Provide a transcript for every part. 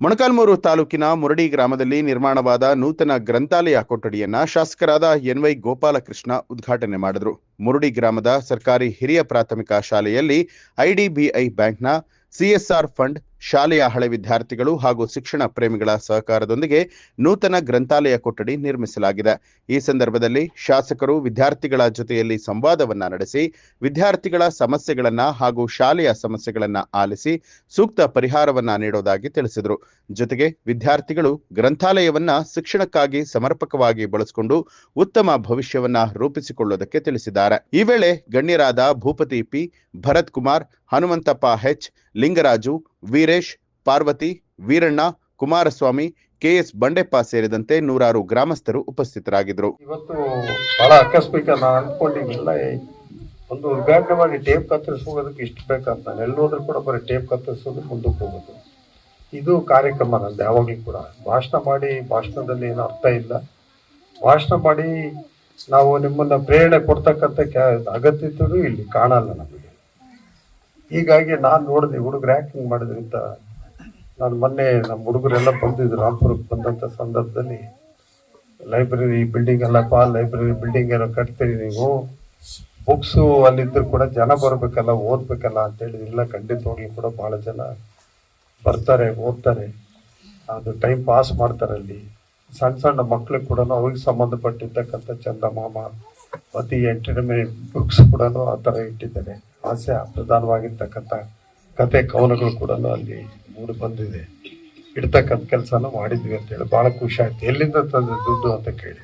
ಮೊಳಕಾಲ್ಮೂರು ತಾಲೂಕಿನ ಮುರಡಿ ಗ್ರಾಮದಲ್ಲಿ ನಿರ್ಮಾಣವಾದ ನೂತನ ಗ್ರಂಥಾಲಯ ಕೊಠಡಿಯನ್ನ ಶಾಸಕರಾದ ಎನ್.ವೈ. ಗೋಪಾಲಕೃಷ್ಣ ಉದ್ಘಾಟನೆ ಮಾಡಿದರು. ಮುರಡಿ ಗ್ರಾಮದ ಸರ್ಕಾರಿ ಹಿರಿಯ ಪ್ರಾಥಮಿಕ ಶಾಲೆಯಲ್ಲಿ ಐಡಿಬಿಐ ಬ್ಯಾಂಕ್ನ ಸಿಎಸ್ಆರ್ ಫಂಡ್, ಶಾಲೆಯ ಹಳೆ ವಿದ್ಯಾರ್ಥಿಗಳು ಹಾಗೂ ಶಿಕ್ಷಣ ಪ್ರೇಮಿಗಳ ಸಹಕಾರದೊಂದಿಗೆ ನೂತನ ಗ್ರಂಥಾಲಯ ಕೊಠಡಿ ನಿರ್ಮಿಸಲಾಗಿದೆ. ಈ ಸಂದರ್ಭದಲ್ಲಿ ಶಾಸಕರು ವಿದ್ಯಾರ್ಥಿಗಳ ಜೊತೆಯಲ್ಲಿ ಸಂವಾದವನ್ನ ನಡೆಸಿ ವಿದ್ಯಾರ್ಥಿಗಳ ಸಮಸ್ಯೆಗಳನ್ನ ಹಾಗೂ ಶಾಲೆಯ ಸಮಸ್ಯೆಗಳನ್ನ ಆಲಿಸಿ ಸೂಕ್ತ ಪರಿಹಾರವನ್ನ ನೀಡೋದಾಗಿ ತಿಳಿಸಿದರು. ಜೊತೆಗೆ ವಿದ್ಯಾರ್ಥಿಗಳು ಗ್ರಂಥಾಲಯವನ್ನ ಶಿಕ್ಷಣಕ್ಕಾಗಿ ಸಮರ್ಪಕವಾಗಿ ಬಳಸಿಕೊಂಡು ಉತ್ತಮ ಭವಿಷ್ಯವನ್ನ ರೂಪಿಸಿಕೊಳ್ಳುವುದಕ್ಕೆ ತಿಳಿಸಿದ್ದಾರೆ. ಈ ವೇಳೆ ಗಣ್ಯರಾದ ಭೂಪತಿ ಪಿ, ಭರತ್ ಕುಮಾರ್, ಹನುಮಂತಪ್ಪ ಹೆಚ್, ಲಿಂಗರಾಜು, ವೀರೇಶ್, ಪಾರ್ವತಿ, ವೀರಣ್ಣ, ಕುಮಾರಸ್ವಾಮಿ, ಕೆಎಸ್ ಬಂಡೆಪ್ಪ ಸೇರಿದಂತೆ ನೂರಾರು ಗ್ರಾಮಸ್ಥರು ಉಪಸ್ಥಿತರಾಗಿದ್ದರು. ಇವತ್ತು ಬಹಳ ಆಕಸ್ಮಿಕ. ನಾನು ಅನ್ಕೊಂಡಿದ್ದಿಲ್ಲ ಒಂದು ಉದ್ಘಾಟನೆ ಮಾಡಿ ಟೇಪ್ ಕತ್ತರಿಸೋದಕ್ಕೆ ಇಷ್ಟು ಬೇಕಂತ. ನಾನು ಎಲ್ಲೋದ್ರೂ ಕೂಡ ಬರೀ ಟೇಪ್ ಕತ್ತರಿಸೋದು, ಮುಂದಕ್ಕೆ ಹೋಗೋದು, ಇದು ಕಾರ್ಯಕ್ರಮ ನಂದು. ಯಾವಾಗಲೂ ಕೂಡ ಭಾಷಣ ಮಾಡಿ ಭಾಷಣದಲ್ಲಿ ಏನು ಅರ್ಥ ಇಲ್ಲ. ಭಾಷಣ ಮಾಡಿ ನಾವು ನಿಮ್ಮನ್ನ ಪ್ರೇರಣೆ ಕೊಡ್ತಕ್ಕಂಥ ಅಗತ್ಯತೆಯೂ ಇಲ್ಲಿ ಕಾಣಲ್ಲ ನಮಗೆ. ಹೀಗಾಗಿ ನಾನು ನೋಡಿದೆ ಹುಡುಗರು ಯಾಕೆ ಮಾಡಿದ್ರಿಂದ. ನಾನು ಮೊನ್ನೆ ನಮ್ಮ ಹುಡುಗರೆಲ್ಲ ಬಂದಿದ್ರು, ರಾಂಪುರಕ್ಕೆ ಬಂದಂಥ ಸಂದರ್ಭದಲ್ಲಿ ಲೈಬ್ರರಿ ಬಿಲ್ಡಿಂಗ್ ಎಲ್ಲಪ್ಪ, ಲೈಬ್ರರಿ ಬಿಲ್ಡಿಂಗ್ ಏನೋ ಕಟ್ತೀರಿ ನೀವು, ಬುಕ್ಸು ಅಲ್ಲಿದ್ದರೂ ಕೂಡ ಜನ ಬರಬೇಕಲ್ಲ, ಓದ್ಬೇಕಲ್ಲ ಅಂತೇಳಿ. ಇಲ್ಲ, ಖಂಡಿತವಾಗ್ಲೂ ಕೂಡ ಭಾಳ ಜನ ಬರ್ತಾರೆ, ಓದ್ತಾರೆ, ಅದು ಟೈಮ್ ಪಾಸ್ ಮಾಡ್ತಾರೆ. ಅಲ್ಲಿ ಸಣ್ಣ ಸಣ್ಣ ಮಕ್ಕಳಿಗೆ ಕೂಡ ಅವ್ರಿಗೆ ಸಂಬಂಧಪಟ್ಟಿರ್ತಕ್ಕಂಥ ಚಂದಮಾಮ ಮತ್ತು ಎಂಟರ್ಟೈನ್ಮೆಂಟ್ ಬುಕ್ಸ್ ಕೂಡ ಆ ಥರ ಇಟ್ಟಿದ್ದಾರೆ. ಹಾಸ್ಯ ಪ್ರಧಾನವಾಗಿರ್ತಕ್ಕಂಥ ಕತೆ ಕವನಗಳು ಕೂಡ ಅಲ್ಲಿ ಮೂಡಿ ಬಂದಿದೆ. ಇಡ್ತಕ್ಕಂಥ ಕೆಲಸನ ಮಾಡಿದ್ವಿ ಅಂತೇಳಿ ಭಾಳ ಖುಷಿ ಆಯ್ತು. ಎಲ್ಲಿಂದ ತಂದು ದುಡ್ಡು ಅಂತ ಕೇಳಿ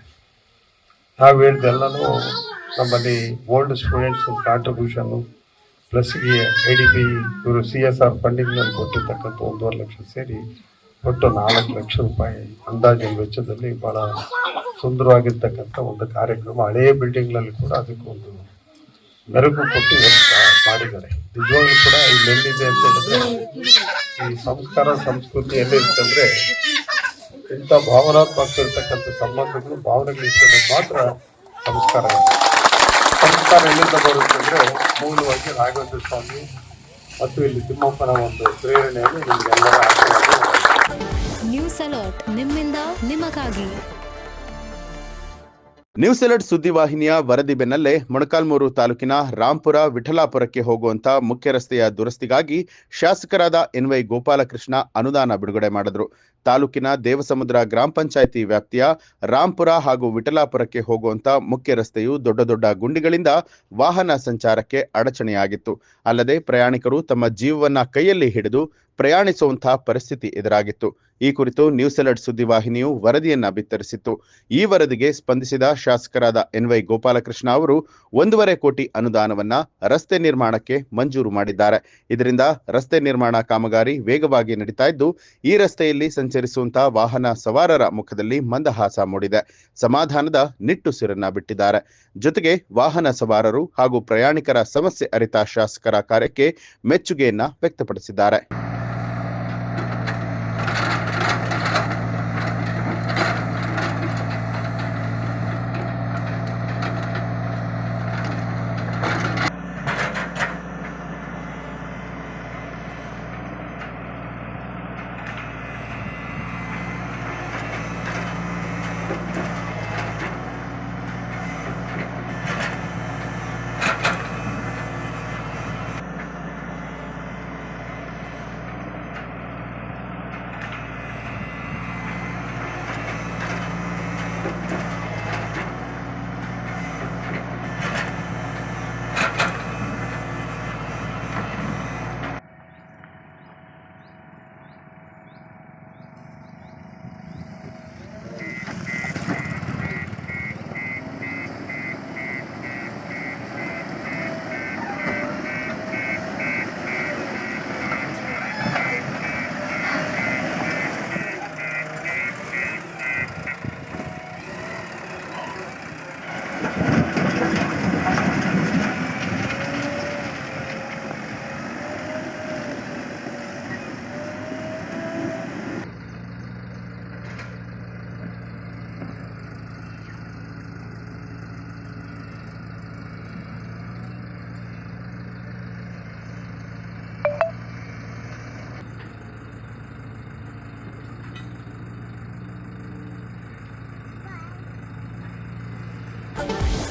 ನಾವು ಹೇಳ್ದೆಲ್ಲನೂ ನಮ್ಮಲ್ಲಿ old students contribution plus IDB ಇವರು CSR ಫಂಡಿಂಗ್ನಲ್ಲಿ ಕೊಟ್ಟಿರ್ತಕ್ಕಂಥ 1.5 ಲಕ್ಷ ಸೇರಿ ಒಟ್ಟು 4 ಲಕ್ಷ ರೂಪಾಯಿ ಅಂದಾಜಿನ ವೆಚ್ಚದಲ್ಲಿ ಭಾಳ ಸುಂದರವಾಗಿರ್ತಕ್ಕಂಥ ಒಂದು ಕಾರ್ಯಕ್ರಮ. ಹಳೆಯ ಬಿಲ್ಡಿಂಗ್ನಲ್ಲಿ ಕೂಡ ಅದಕ್ಕೆ ಒಂದು ಮೆರುಗು ಕೊಟ್ಟು ಮಾಡಿದ್ದಾರೆ. ನಿಜವಾಗ್ಲೂ ಕೂಡ ಇಲ್ಲಿ ಎಲ್ಲಿದೆ ಅಂತ ಹೇಳಿದ್ರೆ, ಈ ಸಂಸ್ಕಾರ ಸಂಸ್ಕೃತಿ ಎಲ್ಲಿರ್ತಂದ್ರೆ ಇಂಥ ಭಾವನಾತ್ಮಕ ಇರ್ತಕ್ಕಂಥ ಸಂಬಂಧಗಳು, ಭಾವನೆಗಳು ಇರ್ತದೆ ಮಾತ್ರ ಸಂಸ್ಕಾರ. ಸಂಸ್ಕಾರ ಎಲ್ಲಿಂದ ಬರುತ್ತೆ ಅಂದರೆ ಮೂಲವಾಗಿ ರಾಘವೇಂದ್ರ ಸ್ವಾಮಿ ಮತ್ತು ಇಲ್ಲಿ ತಿಮ್ಮಪ್ಪನ ಒಂದು ಪ್ರೇರಣೆಯನ್ನು ನಿಮಗೆಲ್ಲರ ಆಶೀರ್ವಾದ. ನ್ಯೂಸ್ ಅಲರ್ಟ್, ನಿಮ್ಮಿಂದ ನಿಮಗಾಗಿ. ನ್ಯೂಸ್ ಅಲರ್ಟ್ ಸುದ್ದಿವಾಹಿನಿಯ ವರದಿ ಬೆನ್ನಲ್ಲೇ ಮೊಳಕಾಲ್ಮೂರು ತಾಲೂಕಿನ ರಾಂಪುರ ವಿಠಲಾಪುರಕ್ಕೆ ಹೋಗುವಂತ ಮುಖ್ಯ ರಸ್ತೆಯ ದುರಸ್ತಿಗಾಗಿ ಶಾಸಕರಾದ ಎನ್.ವೈ. ಗೋಪಾಲಕೃಷ್ಣ ಅನುದಾನ ಬಿಡುಗಡೆ ಮಾಡಿದ್ರು. ತಾಲೂಕಿನ ದೇವಸಮುದ್ರ ಗ್ರಾಮ ಪಂಚಾಯಿತಿ ವ್ಯಾಪ್ತಿಯ ರಾಂಪುರ ಹಾಗೂ ವಿಠಲಾಪುರಕ್ಕೆ ಹೋಗುವಂತ ಮುಖ್ಯ ರಸ್ತೆಯು ದೊಡ್ಡ ದೊಡ್ಡ ಗುಂಡಿಗಳಿಂದ ವಾಹನ ಸಂಚಾರಕ್ಕೆ ಅಡಚಣೆಯಾಗಿತ್ತು. ಅಲ್ಲದೆ ಪ್ರಯಾಣಿಕರು ತಮ್ಮ ಜೀವವನ್ನ ಕೈಯಲ್ಲಿ ಹಿಡಿದು ಪ್ರಯಾಣಿಸುವಂತಹ ಪರಿಸ್ಥಿತಿ ಎದುರಾಗಿತ್ತು. ಈ ಕುರಿತು ನ್ಯೂಸ್ ಅಲರ್ಟ್ ಸುದ್ದಿವಾಹಿನಿಯು ವರದಿಯನ್ನ ಬಿತ್ತರಿಸಿತ್ತು. ಈ ವರದಿಗೆ ಸ್ಪಂದಿಸಿದ ಶಾಸಕರಾದ ಎನ್.ವೈ. ಗೋಪಾಲಕೃಷ್ಣ ಅವರು 1.5 ಕೋಟಿ ಅನುದಾನವನ್ನ ರಸ್ತೆ ನಿರ್ಮಾಣಕ್ಕೆ ಮಂಜೂರು ಮಾಡಿದ್ದಾರೆ. ಇದರಿಂದ ರಸ್ತೆ ನಿರ್ಮಾಣ ಕಾಮಗಾರಿ ವೇಗವಾಗಿ ನಡೀತಾ ಇದ್ದು, ಈ ರಸ್ತೆಯಲ್ಲಿ ಸಂಚರಿಸುವಂತಹ ವಾಹನ ಸವಾರರ ಮುಖದಲ್ಲಿ ಮಂದಹಾಸ ಮೂಡಿದೆ. ಸಮಾಧಾನದ ನಿಟ್ಟುಸಿರನ್ನ ಬಿಟ್ಟಿದ್ದಾರೆ. ಜೊತೆಗೆ ವಾಹನ ಸವಾರರು ಹಾಗೂ ಪ್ರಯಾಣಿಕರ ಸಮಸ್ಯೆ ಅರಿತ ಶಾಸಕರ ಕಾರ್ಯಕ್ಕೆ ಮೆಚ್ಚುಗೆಯನ್ನ ವ್ಯಕ್ತಪಡಿಸಿದ್ದಾರೆ.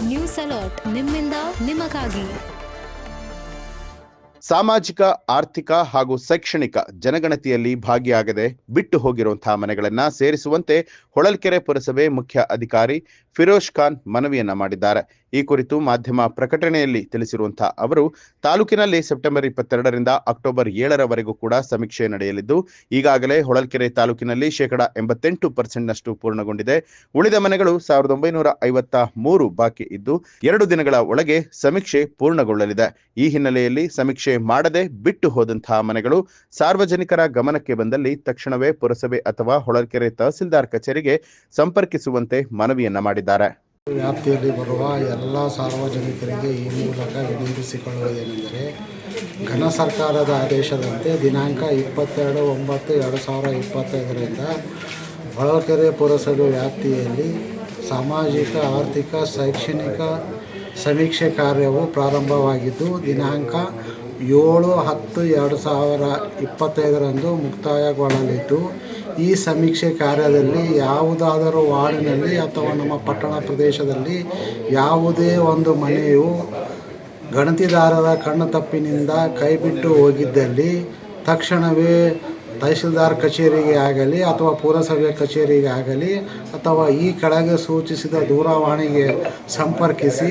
ನ್ಯೂಸ್ ಅಲರ್ಟ್ ನಿಮ್ಮಿಂದ ನಿಮಗಾಗಿ. ಸಾಮಾಜಿಕ, ಆರ್ಥಿಕ ಹಾಗೂ ಶೈಕ್ಷಣಿಕ ಜನಗಣತಿಯಲ್ಲಿ ಭಾಗಿಯಾಗದೆ ಬಿಟ್ಟು ಹೋಗಿರುವಂತಹ ಮನೆಗಳನ್ನ ಸೇರಿಸುವಂತೆ ಹೊಳಲ್ಕೆರೆ ಪುರಸಭೆ ಮುಖ್ಯ ಅಧಿಕಾರಿ ಫಿರೋಜ್ ಖಾನ್ ಮನವಿಯನ್ನ ಮಾಡಿದ್ದಾರೆ. ಈ ಕುರಿತು ಮಾಧ್ಯಮ ಪ್ರಕಟಣೆಯಲ್ಲಿ ತಿಳಿಸಿರುವಂತಹ ಅವರು, ತಾಲೂಕಿನಲ್ಲಿ ಸೆಪ್ಟೆಂಬರ್ 22ರಿಂದ ಅಕ್ಟೋಬರ್ 7ರವರೆಗೂ ಕೂಡ ಸಮೀಕ್ಷೆ ನಡೆಯಲಿದ್ದು, ಈಗಾಗಲೇ ಹೊಳಲ್ಕೆರೆ ತಾಲೂಕಿನಲ್ಲಿ 88% ಪೂರ್ಣಗೊಂಡಿದೆ. ಉಳಿದ ಮನೆಗಳು 1953 ಬಾಕಿ ಇದ್ದು 2 ದಿನಗಳ ಒಳಗೆ ಸಮೀಕ್ಷೆ ಪೂರ್ಣಗೊಳ್ಳಲಿದೆ. ಈ ಹಿನ್ನೆಲೆಯಲ್ಲಿ ಸಮೀಕ್ಷೆ ಮಾಡದೆ ಬಿಟ್ಟು ಹೋದಂತಹ ಮನೆಗಳು ಸಾರ್ವಜನಿಕರ ಗಮನಕ್ಕೆ ಬಂದಲ್ಲಿ ತಕ್ಷಣವೇ ಪುರಸಭೆ ಅಥವಾ ಹೊಳಲ್ಕೆರೆ ತಹಸೀಲ್ದಾರ್ ಕಚೇರಿಗೆ ಸಂಪರ್ಕಿಸುವಂತೆ ಮನವಿಯನ್ನ ಮಾಡಿದ್ದಾರೆ. ವ್ಯಾಪ್ತಿಯಲ್ಲಿ ಬರುವ ಎಲ್ಲ ಸಾರ್ವಜನಿಕರಿಗೆ ಈ ಮೂಲಕ ವಿನಂತಿಸಿಕೊಳ್ಳುವುದೇನೆಂದರೆ, ಘನ ಸರ್ಕಾರದ ಆದೇಶದಂತೆ ದಿನಾಂಕ 22/9/2025ರಿಂದ ಹೊಳಲ್ಕೆರೆ ಪುರಸಭೆ ವ್ಯಾಪ್ತಿಯಲ್ಲಿ ಸಾಮಾಜಿಕ, ಆರ್ಥಿಕ, ಶೈಕ್ಷಣಿಕ ಸಮೀಕ್ಷೆ ಕಾರ್ಯವು ಪ್ರಾರಂಭವಾಗಿದ್ದು ದಿನಾಂಕ 7/10/2025ರಂದು ಮುಕ್ತಾಯಗೊಳ್ಳಲಿದ್ದು, ಈ ಸಮೀಕ್ಷೆ ಕಾರ್ಯದಲ್ಲಿ ಯಾವುದಾದರೂ ವಾರ್ಡಿನಲ್ಲಿ ಅಥವಾ ನಮ್ಮ ಪಟ್ಟಣ ಪ್ರದೇಶದಲ್ಲಿ ಯಾವುದೇ ಒಂದು ಮನೆಯು ಗಣತಿದಾರರ ಕಣ್ಣುತಪ್ಪಿನಿಂದ ಕೈಬಿಟ್ಟು ಹೋಗಿದ್ದಲ್ಲಿ ತಕ್ಷಣವೇ ತಹಸೀಲ್ದಾರ್ ಕಚೇರಿಗೆ ಆಗಲಿ ಅಥವಾ ಪುರಸಭೆ ಕಚೇರಿಗೆ ಆಗಲಿ ಅಥವಾ ಈ ಕೆಳಗೆ ಸೂಚಿಸಿದ ದೂರವಾಣಿಗೆ ಸಂಪರ್ಕಿಸಿ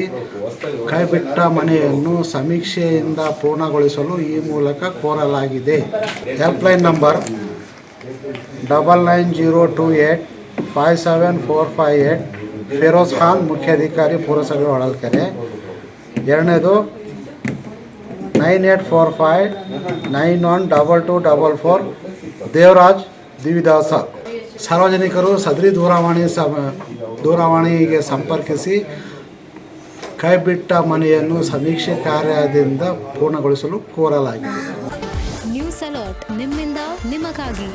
ಕೈಬಿಟ್ಟ ಮನೆಯನ್ನು ಸಮೀಕ್ಷೆಯಿಂದ ಪೂರ್ಣಗೊಳಿಸಲು ಈ ಮೂಲಕ ಕೋರಲಾಗಿದೆ. ಹೆಲ್ಪ್ಲೈನ್ ನಂಬರ್ 9902857458 ಫಿರೋಜ್ ಖಾನ್, ಮುಖ್ಯಾಧಿಕಾರಿ ಪುರಸಭೆ ಹೊಳಲ್ಕೆರೆ. ಎರಡನೇದು 9845912244 ದೇವರಾಜ್ ದಿವಿದಾಸ. ಸಾರ್ವಜನಿಕರು ಸದರಿ ದೂರವಾಣಿಗೆ ಸಂಪರ್ಕಿಸಿ ಕೈಬಿಟ್ಟ ಮನೆಯನ್ನು ಸಮೀಕ್ಷೆ ಕಾರ್ಯದಿಂದ ಪೂರ್ಣಗೊಳಿಸಲು ಕೋರಲಾಗಿದೆ. ನ್ಯೂಸ್ ಅಲರ್ಟ್ ನಿಮ್ಮಿಂದ ನಿಮಗಾಗಿ.